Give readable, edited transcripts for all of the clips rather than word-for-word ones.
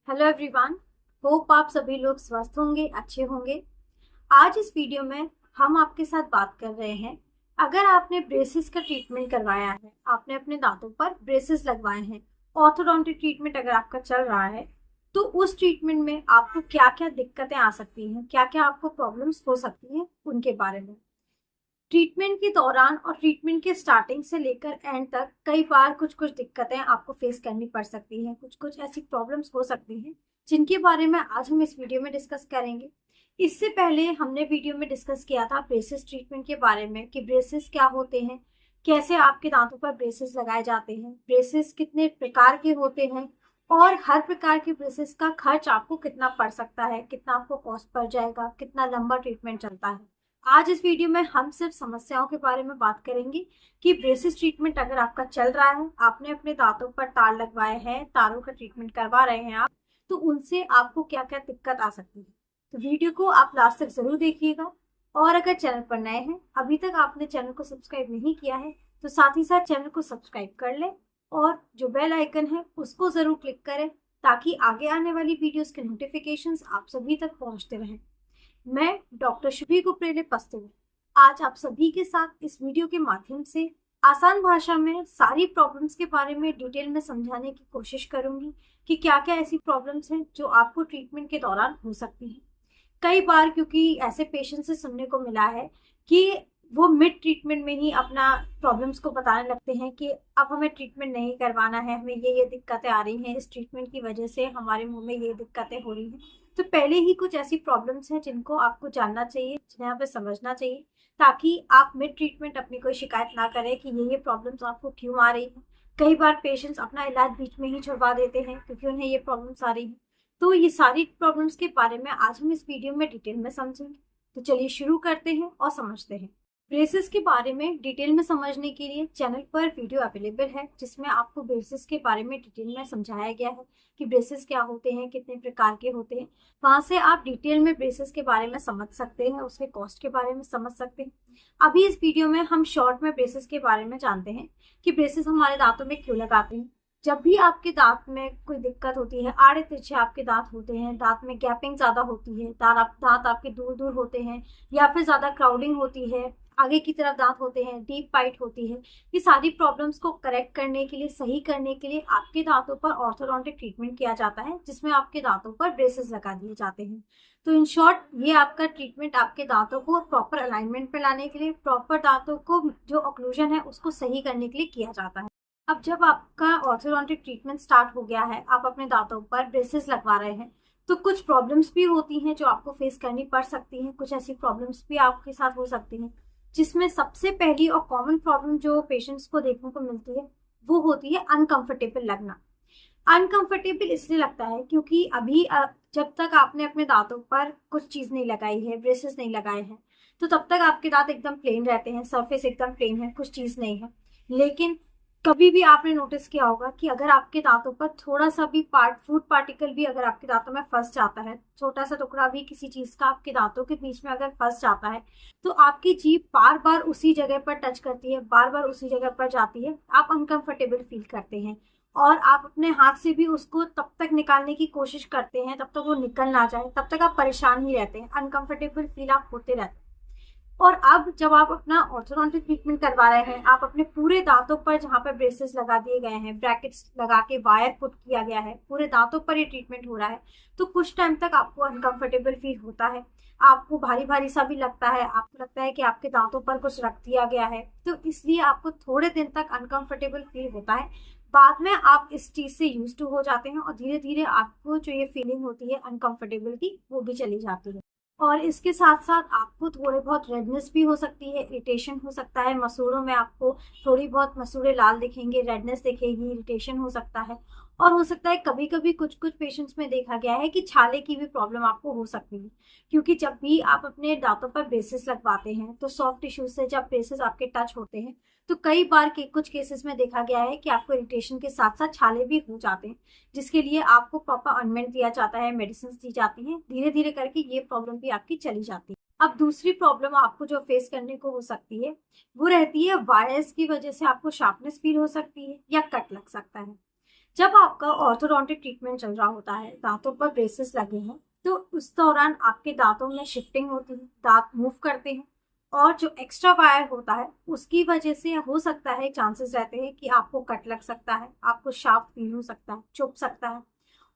Hello everyone. Hope आप सभी लोग स्वस्थ होंगे, अच्छे होंगे। आज इस वीडियो में हम आपके साथ बात कर रहे हैं। अगर आपने ब्रेसेस का ट्रीटमेंट करवाया है, आपने अपने दांतों पर ब्रेसेस लगवाए हैं, ऑर्थोडोंटिक ट्रीटमेंट अगर आपका चल रहा है, तो उस ट्रीटमेंट में आपको क्या क्या दिक्कतें आ सकती हैं, क्या क्या आपको प्रॉब्लम्स हो सकती हैं, उनके बारे में। ट्रीटमेंट के दौरान और ट्रीटमेंट के स्टार्टिंग से लेकर एंड तक कई बार कुछ कुछ दिक्कतें आपको फेस करनी पड़ सकती हैं, कुछ कुछ ऐसी प्रॉब्लम्स हो सकती हैं जिनके बारे में आज हम इस वीडियो में डिस्कस करेंगे। इससे पहले हमने वीडियो में डिस्कस किया था ब्रेसेस ट्रीटमेंट के बारे में कि ब्रेसेस क्या होते हैं, कैसे आपके दांतों पर ब्रेसेस लगाए जाते हैं, ब्रेसेस कितने प्रकार के होते हैं और हर प्रकार के ब्रेसेस का खर्च आपको कितना पड़ सकता है, कितना आपको कॉस्ट पड़ जाएगा, कितना लंबा ट्रीटमेंट चलता है। आज इस वीडियो में हम सिर्फ समस्याओं के बारे में बात करेंगे कि ब्रेसेस ट्रीटमेंट अगर आपका चल रहा है, आपने अपने दांतों पर तार लगवाए हैं, तारों का ट्रीटमेंट करवा रहे हैं आप, तो उनसे आपको क्या क्या दिक्कत आ सकती है। तो वीडियो को आप लास्ट तक जरूर देखिएगा। और अगर चैनल पर नए हैं, अभी तक आपने चैनल को सब्सक्राइब नहीं किया है, तो साथ ही साथ चैनल को सब्सक्राइब कर लें और जो बेल आइकन है उसको जरूर क्लिक करें, ताकि आगे आने वाली वीडियोस के नोटिफिकेशंस आप सभी तक पहुंचते रहें। मैं डॉक्टर शुभी कुपरेले पस्तुल आज आप सभी के साथ इस वीडियो के माध्यम से आसान भाषा में सारी प्रॉब्लम्स के बारे में डिटेल में समझाने की कोशिश करूंगी कि क्या क्या ऐसी प्रॉब्लम्स हैं जो आपको ट्रीटमेंट के दौरान हो सकती हैं। कई बार क्योंकि ऐसे पेशेंट से सुनने को मिला है कि वो मिड ट्रीटमेंट में ही अपना प्रॉब्लम्स को बताने लगते हैं कि अब हमें ट्रीटमेंट नहीं करवाना है, हमें ये दिक्कतें आ रही हैं, इस ट्रीटमेंट की वजह से हमारे मुंह में ये दिक्कतें हो रही हैं। तो पहले ही कुछ ऐसी प्रॉब्लम्स हैं जिनको आपको जानना चाहिए, जिन्हें हमें समझना चाहिए, ताकि आप मिड ट्रीटमेंट अपनी कोई शिकायत ना करें कि ये प्रॉब्लम्स आपको क्यों आ रही है। कई बार पेशेंट्स अपना इलाज बीच में ही छुड़वा देते हैं क्योंकि उन्हें ये प्रॉब्लम्स आ रही है। तो ये सारी प्रॉब्लम्स के बारे में आज हम इस वीडियो में डिटेल में समझेंगे। तो चलिए शुरू करते हैं और समझते हैं। ब्रेसेस के बारे में डिटेल में समझने के लिए चैनल पर वीडियो अवेलेबल है, जिसमें आपको ब्रेसेस के बारे में डिटेल में समझाया गया है कि ब्रेसेस क्या होते हैं, कितने प्रकार के होते हैं। वहां से आप डिटेल में ब्रेसेस के बारे में समझ सकते हैं, उसके कॉस्ट के बारे में समझ सकते हैं। अभी इस वीडियो में हम शॉर्ट में ब्रेसेस के बारे में जानते हैं कि ब्रेसेस हमारे दांतों में क्यों लगाते हैं। जब भी आपके दांत में कोई दिक्कत होती है, आड़े तिरछे आपके दांत होते हैं, दांत में गैपिंग ज्यादा होती है, दांत आपके दूर दूर होते हैं, या फिर ज्यादा क्राउडिंग होती है, आगे की तरफ दांत होते हैं, डीप बाइट होती है, ये सारी प्रॉब्लम्स को करेक्ट करने के लिए, सही करने के लिए आपके दांतों पर ऑर्थोडोंटिक ट्रीटमेंट किया जाता है, जिसमें आपके दांतों पर ब्रेसेस लगा दिए जाते हैं। तो इन शॉर्ट ये आपका ट्रीटमेंट आपके दांतों को प्रॉपर अलाइनमेंट पे लाने के लिए, प्रॉपर दांतों को जो ऑक्लूजन है उसको सही करने के लिए किया जाता है। अब जब आपका ऑर्थोडोंटिक ट्रीटमेंट स्टार्ट हो गया है, आप अपने दांतों पर ब्रेसेस लगवा रहे हैं, तो कुछ प्रॉब्लम्स भी होती हैं जो आपको फेस करनी पड़ सकती हैं। कुछ ऐसी प्रॉब्लम्स भी आपके साथ हो सकती हैं, जिसमें सबसे पहली और कॉमन प्रॉब्लम जो पेशेंट्स को देखने को मिलती है वो होती है अनकंफर्टेबल लगना। अनकंफर्टेबल इसलिए लगता है क्योंकि अभी जब तक आपने अपने दांतों पर कुछ चीज नहीं लगाई है, ब्रेसेस नहीं लगाए हैं, तो तब तक आपके दांत एकदम प्लेन रहते हैं, सरफेस एकदम प्लेन है, कुछ चीज नहीं है। लेकिन कभी भी आपने नोटिस किया होगा कि अगर आपके दांतों पर थोड़ा सा भी फूड पार्टिकल भी अगर आपके दांतों में फंस जाता है, छोटा सा टुकड़ा भी किसी चीज का आपके दांतों के बीच में अगर फंस जाता है, तो आपकी जीभ बार बार उसी जगह पर टच करती है, बार बार उसी जगह पर जाती है, आप अनकंफर्टेबल फील करते हैं और आप अपने हाथ से भी उसको तब तक निकालने की कोशिश करते हैं, तब तक वो निकल ना जाए, तब तक आप परेशान ही रहते हैं, अनकंफर्टेबल फील आप होते रहते हैं। और अब जब आप अपना ऑर्थोडोंटिक ट्रीटमेंट करवा रहे हैं, आप अपने पूरे दांतों पर जहाँ पर ब्रेसेस लगा दिए गए हैं, ब्रैकेट्स लगा के वायर पुट किया गया है, पूरे दांतों पर ये ट्रीटमेंट हो रहा है, तो कुछ टाइम तक आपको अनकंफर्टेबल फील होता है, आपको भारी भारी सा भी लगता है, आपको लगता है कि आपके दांतों पर कुछ रख दिया गया है, तो इसलिए आपको थोड़े दिन तक अनकंफर्टेबल फील होता है। बाद में आप इस चीज से यूज टू हो जाते हैं और धीरे धीरे आपको जो ये फीलिंग होती है अनकंफर्टेबल की, वो भी चली जाती है। और इसके साथ साथ आपको थोड़े बहुत रेडनेस भी हो सकती है, इरिटेशन हो सकता है, मसूड़ों में आपको थोड़ी बहुत मसूड़े लाल दिखेंगे, रेडनेस दिखेगी, इरिटेशन हो सकता है। और हो सकता है कभी कभी कुछ कुछ पेशेंट्स में देखा गया है कि छाले की भी प्रॉब्लम आपको हो सकती है, क्योंकि जब भी आप अपने दांतों पर ब्रेसेस लगवाते हैं तो सॉफ्ट टिश्यू से जब ब्रेसेस आपके टच होते हैं, तो कई बार के कुछ केसेस में देखा गया है कि आपको इरिटेशन के साथ साथ छाले भी हो जाते हैं, जिसके लिए आपको प्रॉपर ऑइंटमेंट दिया जाता है, मेडिसिन दी जाती हैं, धीरे धीरे करके ये प्रॉब्लम भी आपकी चली जाती है। अब दूसरी प्रॉब्लम आपको जो फेस करने को हो सकती है, वो रहती है वायर्स की वजह से आपको शार्पनेस फील हो सकती है या कट लग सकता है। जब आपका ऑर्थोडोंटिक ट्रीटमेंट चल रहा होता है, दांतों पर ब्रेसेस लगे हैं, तो उस दौरान आपके दांतों में शिफ्टिंग होती है, दांत मूव करते हैं और जो एक्स्ट्रा वायर होता है उसकी वजह से हो सकता है, चांसेस रहते हैं कि आपको कट लग सकता है, आपको शार्प फील हो सकता है, चुभ सकता है।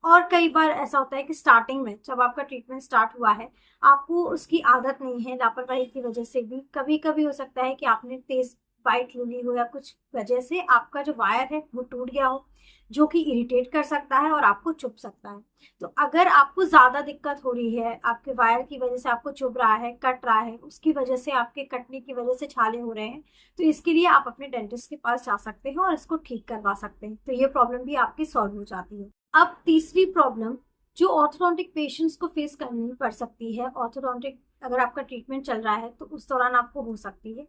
और कई बार ऐसा होता है कि स्टार्टिंग में जब आपका ट्रीटमेंट स्टार्ट हुआ है, आपको उसकी आदत नहीं है, लापरवाही की वजह से भी कभी कभी हो सकता है कि आपने तेज बाइट ले ली हो या कुछ वजह से आपका जो वायर है वो टूट गया हो, जो कि इरिटेट कर सकता है और आपको चुभ सकता है। तो अगर आपको ज्यादा दिक्कत हो रही है, आपके वायर की वजह से आपको चुभ रहा है, कट रहा है, उसकी वजह से आपके कटने की वजह से छाले हो रहे हैं, तो इसके लिए आप अपने डेंटिस्ट के पास जा सकते हैं और इसको ठीक करवा सकते हैं। तो ये प्रॉब्लम भी आपकी सॉल्व हो जाती है। अब तीसरी प्रॉब्लम जो ऑर्थोडोंटिक पेशेंट्स को फेस करनी पड़ सकती है, ऑर्थोडोंटिक अगर आपका ट्रीटमेंट चल रहा है तो उस दौरान आपको हो सकती है।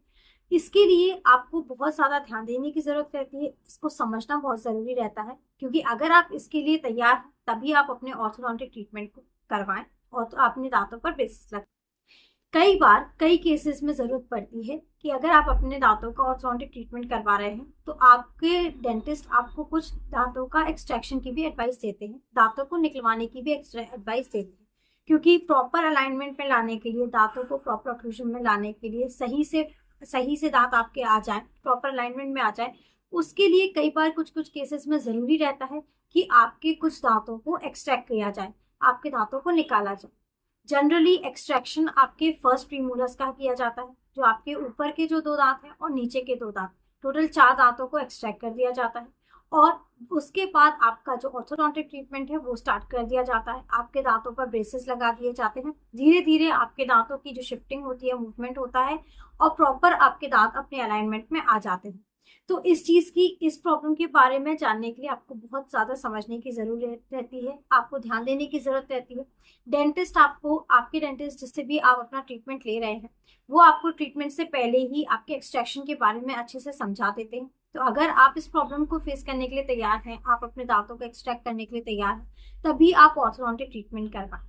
इसके लिए आपको बहुत ज़्यादा ध्यान देने की ज़रूरत रहती है, इसको समझना बहुत ज़रूरी रहता है, क्योंकि अगर आप इसके लिए तैयार हैं तभी आप अपने ऑर्थोडोंटिक ट्रीटमेंट को करवाएं और तो अपने दांतों पर ब्रेसेस लगाएं। कई बार कई केसेस में ज़रूरत पड़ती है कि अगर आप अपने दांतों का ऑर्थोडोंटिक ट्रीटमेंट करवा रहे हैं तो आपके डेंटिस्ट आपको कुछ दांतों का एक्सट्रैक्शन की भी एडवाइस देते हैं, दांतों को निकलवाने की भी एडवाइस देते हैं, क्योंकि प्रॉपर अलाइनमेंट में लाने के लिए, दांतों को प्रॉपर ऑक्लूजन में लाने के लिए, सही से दांत आपके आ जाए, प्रॉपर अलाइनमेंट में आ जाए, उसके लिए कई बार कुछ कुछ केसेस में ज़रूरी रहता है कि आपके कुछ दांतों को एक्सट्रैक्ट किया जाए, आपके दांतों को निकाला जाए। जनरली एक्सट्रैक्शन आपके फर्स्ट प्रीमोलर्स का किया जाता है, जो आपके ऊपर के जो 2 दांत हैं और नीचे के 2 दांत, टोटल 4 दांतों को एक्सट्रैक्ट कर दिया जाता है। और उसके बाद आपका जो ऑर्थोडोंटिक ट्रीटमेंट है वो स्टार्ट कर दिया जाता है, आपके दांतों पर ब्रेसेस लगा दिए जाते हैं, धीरे धीरे आपके दांतों की जो शिफ्टिंग होती है, मूवमेंट होता है और प्रॉपर आपके दांत अपने अलाइनमेंट में आ जाते हैं। तो इस प्रॉब्लम के बारे में जानने के लिए आपको बहुत ज़्यादा समझने की ज़रूरत रहती है, आपको ध्यान देने की ज़रूरत रहती है। आपके डेंटिस्ट जिससे भी आप अपना ट्रीटमेंट ले रहे हैं, वो आपको ट्रीटमेंट से पहले ही आपके एक्सट्रैक्शन के बारे में अच्छे से समझा देते हैं। तो अगर आप इस प्रॉब्लम को फेस करने के लिए तैयार हैं, आप अपने दांतों को एक्सट्रैक्ट करने के लिए तैयार हैं, तभी आप ऑर्थोडोंटिक ट्रीटमेंट करवाएं।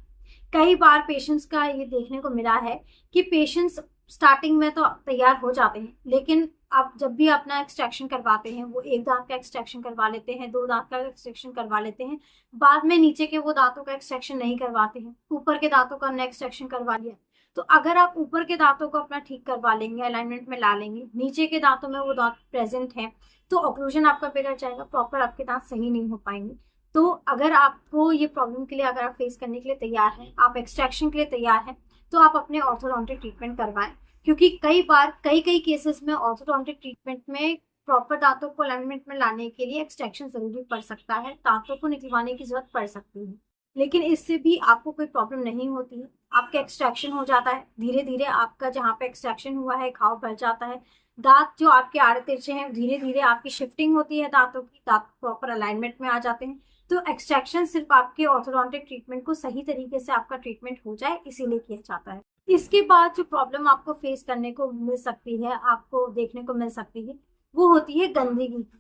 कई बार पेशेंट्स का ये देखने को मिला है कि पेशेंट्स स्टार्टिंग में तो तैयार हो जाते हैं, लेकिन आप जब भी अपना एक्सट्रैक्शन करवाते हैं, वो 1 दांत का एक्सट्रैक्शन करवा लेते हैं, 2 दांत का एक्सट्रैक्शन करवा लेते हैं, बाद में नीचे के वो दांतों का एक्सट्रैक्शन नहीं करवाते हैं, ऊपर के दांतों का हमने एक्सट्रैक्शन करवा लिया। तो अगर आप ऊपर के दांतों को अपना ठीक करवा लेंगे, अलाइनमेंट में ला लेंगे, नीचे के दांतों में वो दांत प्रेजेंट है, तो ऑक्लूजन आपका बिगड़ जाएगा, प्रॉपर आपके दांत सही नहीं हो पाएंगे। तो अगर आपको ये प्रॉब्लम के लिए, अगर आप फेस करने के लिए तैयार हैं, आप एक्सट्रैक्शन के लिए तैयार हैं, तो आप अपने ऑर्थोडोंटिक ट्रीटमेंट करवाएं, क्योंकि कई बार कई केसेस में ऑर्थोडोंटिक ट्रीटमेंट में प्रॉपर दांतों को अलाइनमेंट में लाने के लिए एक्सट्रैक्शन जरूरी पड़ सकता है, दांतों को निकलवाने की जरूरत पड़ सकती है, लेकिन इससे भी आपको कोई प्रॉब्लम नहीं होती है। आपका एक्सट्रैक्शन हो जाता है, धीरे धीरे आपका जहाँ पे एक्सट्रैक्शन हुआ है घाव भर जाता है, दांत जो आपके आड़े तिरछे हैं, धीरे धीरे आपकी शिफ्टिंग होती है दांतों की, दांत प्रॉपर अलाइनमेंट में आ जाते हैं। तो एक्सट्रैक्शन सिर्फ आपके ऑर्थोडोंटिक ट्रीटमेंट को सही तरीके से आपका ट्रीटमेंट हो जाए इसीलिए किया जाता है। इसके बाद जो प्रॉब्लम आपको फेस करने को मिल सकती है, आपको देखने को मिल सकती है, वो होती है गंदगी की।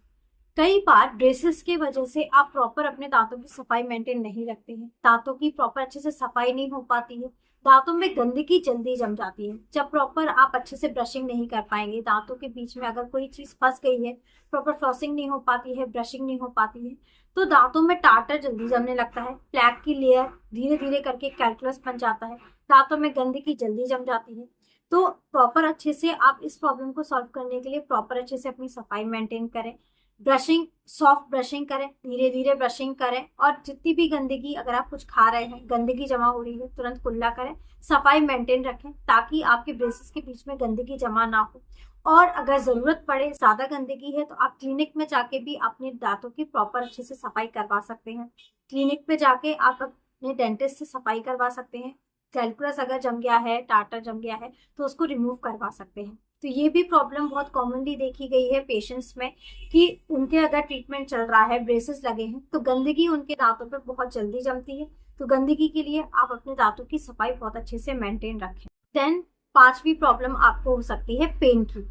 कई बार ब्रेसेस की वजह से आप प्रॉपर अपने दांतों की सफाई मेंटेन नहीं रखते हैं, दांतों की प्रॉपर अच्छे से सफाई नहीं हो पाती है, दांतों में गंदगी जल्दी जम जाती है। जब प्रॉपर आप अच्छे से ब्रशिंग नहीं कर पाएंगे, दांतों के बीच में अगर कोई चीज फंस गई है, प्रॉपर फ्लॉसिंग नहीं हो पाती है, ब्रशिंग नहीं हो पाती है, तो दांतों में टार्टर जल्दी जमने लगता है, प्लैक की लेयर धीरे धीरे करके कैल्कुलस बन जाता है, दांतों में गंदगी जल्दी जम जाती है। तो प्रॉपर अच्छे से आप इस प्रॉब्लम को सॉल्व करने के लिए प्रॉपर अच्छे से अपनी सफाई मेंटेन करें, ब्रशिंग, सॉफ्ट ब्रशिंग करें, धीरे धीरे ब्रशिंग करें, और जितनी भी गंदगी, अगर आप कुछ खा रहे हैं, गंदगी जमा हो रही है, तुरंत कुल्ला करें, सफाई मेंटेन रखें ताकि आपके ब्रेसेस के बीच में गंदगी जमा ना हो। और अगर जरूरत पड़े, ज्यादा गंदगी है, तो आप क्लिनिक में जाके भी अपने दांतों की प्रॉपर अच्छे से सफाई करवा सकते हैं। क्लिनिक पे जाके आप अपने डेंटिस्ट से सफाई करवा सकते हैं, कैल्कुलस अगर जम गया है, टार्टर जम गया है, तो उसको रिमूव करवा सकते हैं। तो ये भी प्रॉब्लम बहुत कॉमनली देखी गई है पेशेंट्स में कि उनके अगर ट्रीटमेंट चल रहा है, ब्रेसेस लगे हैं, तो गंदगी उनके दांतों पे बहुत जल्दी जमती है। तो गंदगी के लिए आप अपने दांतों की सफाई बहुत अच्छे से मेंटेन रखें। देन 5वीं प्रॉब्लम आपको हो सकती है पेन की।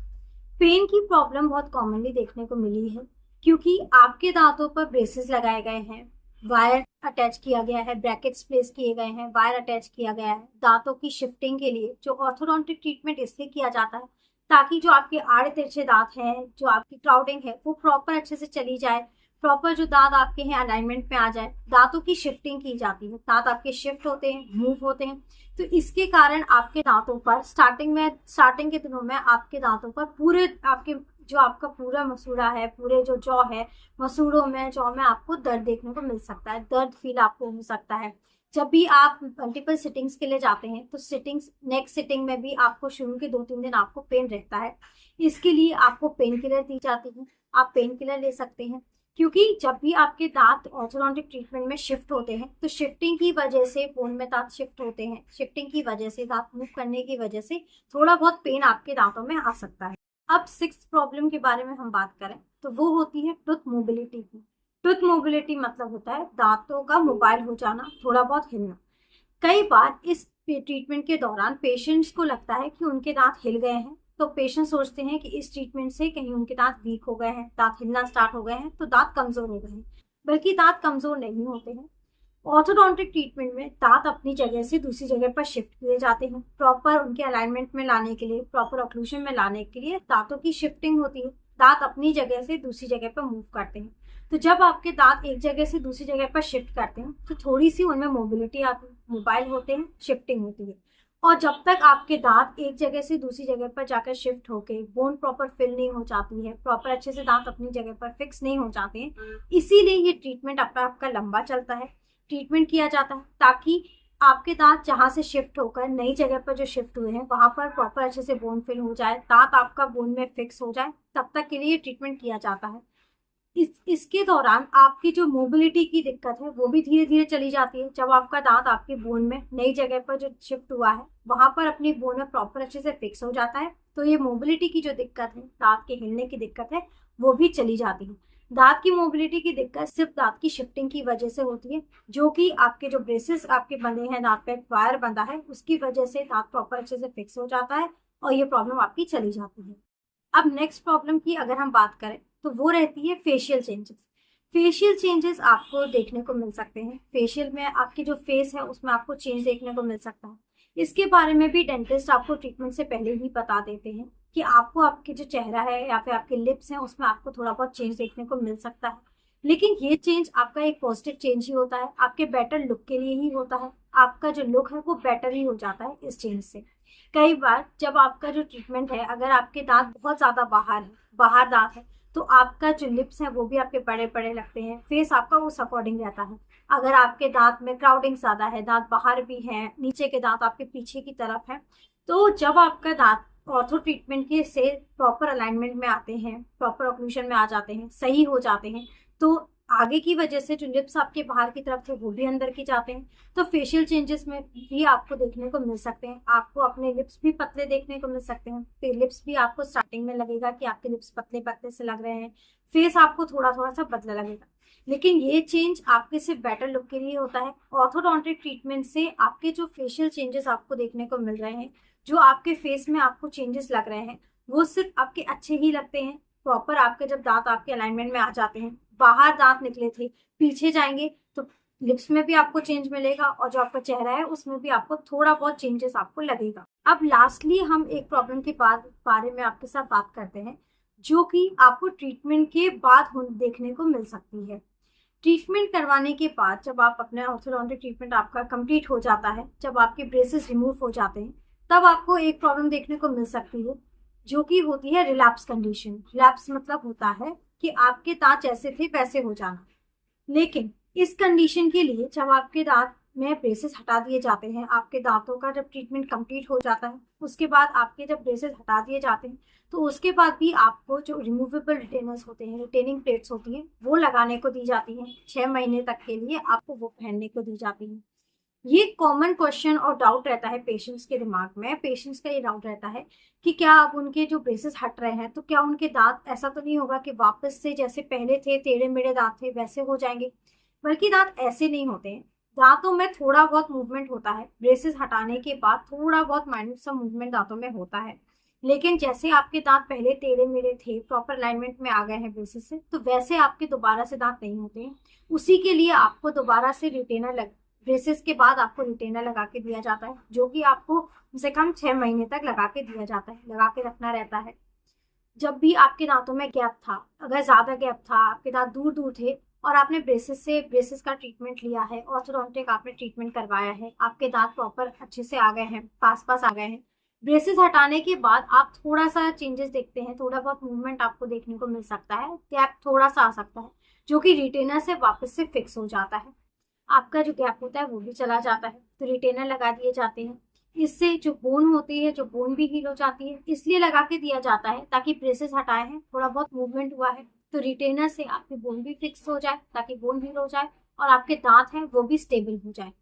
पेन की प्रॉब्लम बहुत कॉमनली देखने को मिली है, क्योंकि आपके दांतों पर ब्रेसेस लगाए गए हैं, वायर अटैच किया गया है, ब्रैकेट्स प्लेस किए गए हैं, वायर अटैच किया गया है दांतों की शिफ्टिंग के लिए। जो ऑर्थोडोंटिक ट्रीटमेंट इसलिए किया जाता है ताकि जो आपके आड़े तिरछे दांत हैं, जो आपकी क्राउडिंग है, वो प्रॉपर अच्छे से चली जाए, प्रॉपर जो दांत आपके हैं अलाइनमेंट में आ जाए, दांतों की शिफ्टिंग की जाती है, दांत आपके शिफ्ट होते हैं, मूव होते हैं। तो इसके कारण आपके दांतों पर स्टार्टिंग के दिनों में आपके दांतों पर पूरे आपके जो आपका पूरा मसूड़ा है, पूरे जो जॉ है, मसूड़ों में जॉ में आपको दर्द देखने को मिल सकता है, दर्द फील आपको हो सकता है। जब भी आप मल्टीपल सिटिंग्स के लिए जाते हैं तो नेक्स्ट सिटिंग में भी आपको शुरू के 2-3 दिन आपको पेन रहता है। इसके लिए आपको पेन किलर दी जाती है, आप पेन किलर ले सकते हैं। क्योंकि जब भी आपके दांत ऑर्थोडोंटिक ट्रीटमेंट में शिफ्ट होते हैं तो शिफ्टिंग की वजह से बोन में दांत शिफ्ट होते हैं, शिफ्टिंग की वजह से दांत मूव करने की वजह से थोड़ा बहुत पेन आपके दांतों में आ सकता है। अब 6th प्रॉब्लम के बारे में हम बात करें तो वो होती है टूथ मोबिलिटी की। टूथ मोबिलिटी मतलब होता है दांतों का मोबाइल हो जाना, थोड़ा बहुत हिलना। कई बार इस ट्रीटमेंट के दौरान पेशेंट्स को लगता है कि उनके दांत हिल गए हैं, तो पेशेंट सोचते हैं कि इस ट्रीटमेंट से कहीं उनके दांत वीक हो गए हैं, दांत हिलना स्टार्ट हो गए हैं, तो दांत कमजोर हो गए हैं। बल्कि दांत कमजोर नहीं होते हैं। ऑर्थोडोंटिक ट्रीटमेंट में दांत अपनी जगह से दूसरी जगह पर शिफ्ट किए जाते हैं, प्रॉपर उनके अलाइनमेंट में लाने के लिए, प्रॉपर ऑक्लूजन में लाने के लिए दांतों की शिफ्टिंग होती है, दांत अपनी जगह से दूसरी जगह पर मूव करते हैं। तो जब आपके दांत एक जगह से दूसरी जगह पर शिफ्ट करते हैं तो थोड़ी सी उनमें मोबिलिटी आती है, मोबाइल होते हैं, शिफ्टिंग होती है। और जब तक आपके दांत एक जगह से दूसरी जगह पर जाकर शिफ्ट होके बोन प्रॉपर फिल नहीं हो जाती है, प्रॉपर अच्छे से दांत अपनी जगह पर फिक्स नहीं हो जाते हैं, इसीलिए ये ट्रीटमेंट आपका लंबा चलता है। ट्रीटमेंट किया जाता है ताकि आपके दांत जहाँ से शिफ्ट होकर नई जगह पर जो शिफ्ट हुए हैं वहां पर प्रॉपर अच्छे से बोन फिल हो जाए, दांत आपका बोन में फिक्स हो जाए, तब तक के लिए ट्रीटमेंट किया जाता है। इसके दौरान आपकी जो मोबिलिटी की दिक्कत है वो भी धीरे धीरे चली जाती है। जब आपका दांत आपके बोन में नई जगह पर जो शिफ्ट हुआ है वहां पर अपनी बोन में प्रॉपर अच्छे से फिक्स हो जाता है, तो ये मोबिलिटी की जो दिक्कत है, दांत के हिलने की दिक्कत है, वो भी चली जाती है। दांत की मोबिलिटी की दिक्कत सिर्फ दांत की शिफ्टिंग की वजह से होती है, जो कि आपके जो ब्रेसेस आपके बंधे हैं, दांत पे वायर बंधा है, उसकी वजह से दांत प्रॉपर अच्छे से फिक्स हो जाता है और ये प्रॉब्लम आपकी चली जाती है। अब नेक्स्ट प्रॉब्लम की अगर हम बात करें तो वो रहती है फेशियल चेंजेस। फेशियल चेंजेस आपको देखने को मिल सकते हैं, फेशियल में आपकी जो फेस है उसमें आपको चेंज देखने को मिल सकता है। इसके बारे में भी डेंटिस्ट आपको ट्रीटमेंट से पहले ही बता देते हैं कि आपको आपके जो चेहरा है या फिर आपके लिप्स हैं उसमें आपको थोड़ा बहुत चेंज देखने को मिल सकता है। लेकिन ये चेंज आपका एक पॉजिटिव चेंज ही होता है, आपके बेटर लुक के लिए ही होता है। आपका जो लुक है वो बेटर ही हो जाता है इस चेंज से। कई बार जब आपका जो ट्रीटमेंट है, अगर आपके दांत बहुत ज्यादा बाहर दांत है, तो आपका जो लिप्स है वो भी आपके बड़े बड़े लगते हैं, फेस आपका उस अकॉर्डिंग रहता है। अगर आपके दांत में क्राउडिंग ज्यादा है, दांत बाहर भी है, नीचे के दांत आपके पीछे की तरफ है, तो जब आपका दांत ऑर्थो ट्रीटमेंट के से प्रॉपर अलाइनमेंट में आते हैं, प्रॉपर ऑक्लूजन में आ जाते हैं, सही हो जाते हैं, तो आगे की वजह से जो लिप्स आपके बाहर की तरफ थे वो भी अंदर की जाते हैं। तो फेशियल चेंजेस में भी आपको देखने को मिल सकते हैं, आपको अपने लिप्स भी पतले देखने को मिल सकते हैं। फिर लिप्स भी आपको स्टार्टिंग में लगेगा कि आपके लिप्स पतले पतले से लग रहे हैं, फेस आपको थोड़ा थोड़ा सा बदला लगेगा। लेकिन ये चेंज आपके सिर्फ बेटर लुक के लिए होता है। ऑर्थोडोंटिक ट्रीटमेंट से आपके जो फेशियल चेंजेस आपको देखने को मिल रहे हैं, जो आपके फेस में आपको चेंजेस लग रहे हैं, वो सिर्फ आपके अच्छे ही लगते हैं। प्रॉपर आपके जब दांत आपके अलाइनमेंट में आ जाते हैं, बाहर दांत निकले थे, पीछे जाएंगे, तो लिप्स में भी आपको चेंज मिलेगा और जो आपका चेहरा है उसमें भी आपको थोड़ा बहुत चेंजेस आपको लगेगा। अब लास्टली हम एक प्रॉब्लम के बारे में आपके साथ बात करते हैं, जो कि आपको ट्रीटमेंट के बाद देखने को मिल सकती है। ट्रीटमेंट करवाने के बाद जब आप अपना ऑर्थोडोंटिक ट्रीटमेंट आपका कंप्लीट हो जाता है, जब आपके ब्रेसेस रिमूव हो जाते हैं, तब आपको एक प्रॉब्लम देखने को मिल सकती है, जो कि होती है रिलैप्स कंडीशन। रिलैप्स मतलब होता है कि आपके दांत जैसे थे वैसे हो जाना। लेकिन इस कंडीशन के लिए जब आपके दांत में ब्रेसेस हटा दिए जाते हैं, आपके दांतों का जब ट्रीटमेंट कंप्लीट हो जाता है, उसके बाद आपके जब ब्रेसेस हटा दिए जाते हैं, तो उसके बाद भी आपको जो रिमूवेबल रिटेनर्स होते हैं, रिटेनिंग प्लेट्स होती हैं, वो लगाने को दी जाती हैं। 6 महीने तक के लिए आपको वो पहनने को दी जाती हैं। ये कॉमन क्वेश्चन और डाउट रहता है पेशेंट्स के दिमाग में। पेशेंट्स का ये डाउट रहता है कि क्या अब उनके जो ब्रेसेस हट रहे हैं तो क्या उनके दांत ऐसा तो नहीं होगा कि वापस से जैसे पहले थे, टेढ़े मेढ़े दांत थे, वैसे हो जाएंगे। बल्कि दांत ऐसे नहीं होते हैं, दांतों में थोड़ा बहुत मूवमेंट होता है। ब्रेसेस हटाने के बाद थोड़ा बहुत माइन्यूट सा मूवमेंट दांतों में होता है, लेकिन जैसे आपके दांत पहले टेढ़े मेढ़े थे, प्रॉपर अलाइनमेंट में आ गए हैं ब्रेसेस से, तो वैसे आपके दोबारा से दांत नहीं होते हैं। उसी के लिए आपको दोबारा से रिटेनर ब्रेसेस के बाद आपको रिटेनर लगा के दिया जाता है, जो कि आपको कम से कम 6 महीने तक लगा के दिया जाता है, लगा के रखना रहता है। जब भी आपके दांतों में गैप था, अगर ज्यादा गैप था, आपके दांत दूर दूर थे और आपने ब्रेसेस का ट्रीटमेंट लिया है, ऑर्थोडोंटिक आपने ट्रीटमेंट करवाया है, आपके दांत प्रॉपर अच्छे से आ गए हैं, पास पास आ गए हैं, ब्रेसेस हटाने के बाद आप थोड़ा सा चेंजेस देखते हैं, थोड़ा बहुत मूवमेंट आपको देखने को मिल सकता है, गैप थोड़ा सा आ सकता है जो कि रिटेनर से वापस से फिक्स हो जाता है। आपका जो गैप होता है वो भी चला जाता है, तो रिटेनर लगा दिए जाते हैं। इससे जो बोन होती है, जो बोन भी हील हो जाती है, इसलिए लगा के दिया जाता है ताकि ब्रेसेस हटाए हैं, थोड़ा बहुत मूवमेंट हुआ है तो रिटेनर से आपकी बोन भी फिक्स हो जाए, ताकि बोन हील हो जाए और आपके दांत हैं वो भी स्टेबल हो जाए।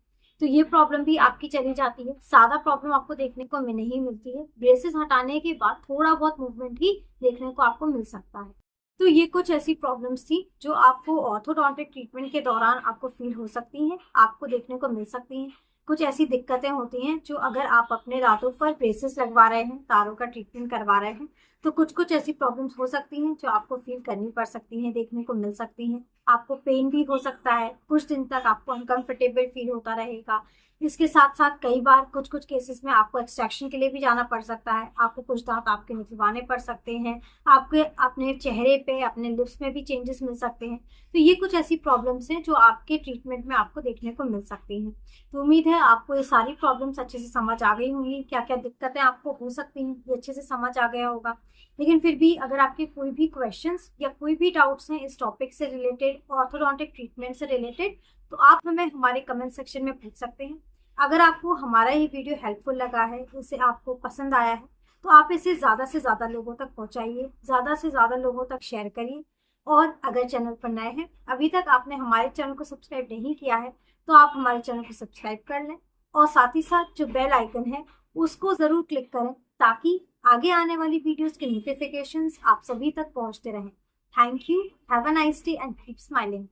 तो ये प्रॉब्लम भी आपकी चली जाती है। ज्यादा प्रॉब्लम आपको देखने को नहीं मिलती है, ब्रेसेस हटाने के बाद थोड़ा बहुत मूवमेंट ही देखने को आपको मिल सकता है। तो ये कुछ ऐसी प्रॉब्लम्स थी जो आपको ऑर्थोडोंटिक ट्रीटमेंट के दौरान आपको फील हो सकती हैं, आपको देखने को मिल सकती हैं। कुछ ऐसी दिक्कतें होती हैं जो अगर आप अपने दांतों पर ब्रेसेस लगवा रहे हैं, तारों का ट्रीटमेंट करवा रहे हैं, तो कुछ कुछ ऐसी प्रॉब्लम्स हो सकती हैं जो आपको फील करनी पड़ सकती हैं, देखने को मिल सकती हैं। आपको पेन भी हो सकता है, कुछ दिन तक आपको अनकंफर्टेबल फील होता रहेगा। इसके साथ साथ कई बार कुछ कुछ केसेस में आपको एक्सट्रैक्शन के लिए भी जाना पड़ सकता है, आपको कुछ दांत आपके निकलवाने पड़ सकते हैं, आपके अपने चेहरे पे, अपने लिप्स में भी चेंजेस मिल सकते हैं। तो ये कुछ ऐसी प्रॉब्लम्स हैं जो आपके ट्रीटमेंट में आपको देखने को मिल सकती हैं। तो उम्मीद है आपको ये सारी प्रॉब्लम्स अच्छे से समझ आ गई होंगी, क्या क्या दिक्कतें आपको हो सकती हैं ये अच्छे से समझ आ गया होगा। लेकिन फिर भी अगर आपके कोई भी क्वेश्चंस या कोई भी डाउट्स हैं इस टॉपिक से रिलेटेड, ऑर्थोडोंटिक ट्रीटमेंट से रिलेटेड, तो आप हमें हमारे कमेंट सेक्शन में पूछ सकते हैं। अगर आपको हमारा ये वीडियो हेल्पफुल लगा है, इसे आपको पसंद आया है, तो आप इसे ज़्यादा से ज़्यादा लोगों तक पहुंचाइए, ज़्यादा से ज़्यादा लोगों तक शेयर करिए। और अगर चैनल पर नए हैं, अभी तक आपने हमारे चैनल को सब्सक्राइब नहीं किया है, तो आप हमारे चैनल को सब्सक्राइब कर लें और साथ ही साथ जो बेल आइकन है उसको ज़रूर क्लिक करें, ताकि आगे आने वाली वीडियोस के नोटिफिकेशंस आप सभी तक पहुंचते रहें। Thank you, have a nice day and keep smiling.